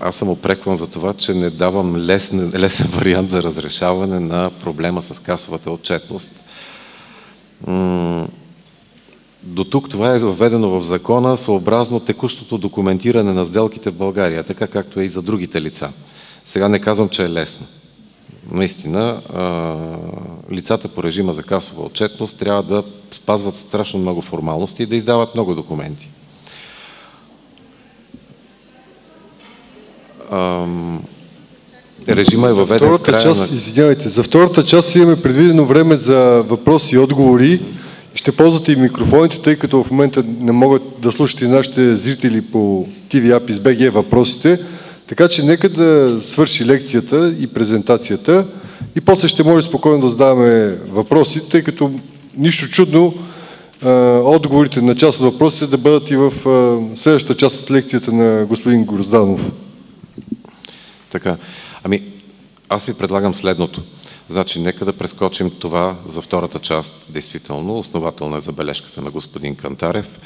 аз съм упрекван за това, че не давам лесен вариант за разрешаване на проблема с касовата отчетност. До тук това е въведено в закона съобразно текущото документиране на сделките в България, така както е и за другите лица. Сега не казвам, че е лесно. Наистина, лицата по режима за касова отчетност трябва да спазват страшно много формалности и да издават много документи. Режима е въведен в края на... Извинявайте, за втората част имаме предвидено време за въпроси и отговори. Ще ползвате и микрофоните, тъй като в момента не могат да слушат и нашите зрители по TV Apis BG въпросите. Така че нека да свърши лекцията и презентацията и после ще може спокойно да задаваме въпроси, тъй като нищо чудно отговорите на част от въпросите да бъдат и в следващата част от лекцията на господин Грозданов. Така, аз ви предлагам следното. Значи, нека да прескочим това за втората част, действително. Основателна е забележката на господин Кантарев.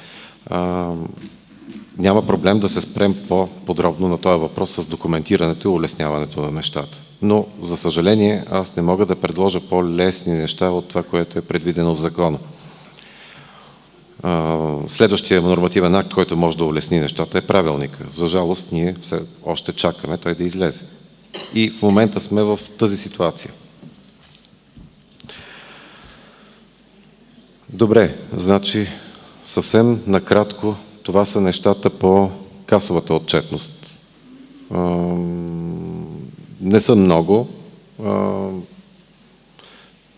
Няма проблем да се спрем по-подробно на този въпрос с документирането и улесняването на нещата. Но, за съжаление, аз не мога да предложа по-лесни неща от това, което е предвидено в закона. Следващия нормативен акт, който може да улесни нещата, е правилника. За жалост, ние още чакаме той да излезе. И в момента сме в тази ситуация. Добре, значи съвсем накратко това са нещата по касовата отчетност. Не са много.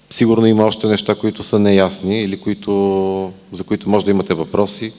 Сигурно има още неща, които са неясни или за които може да имате въпроси.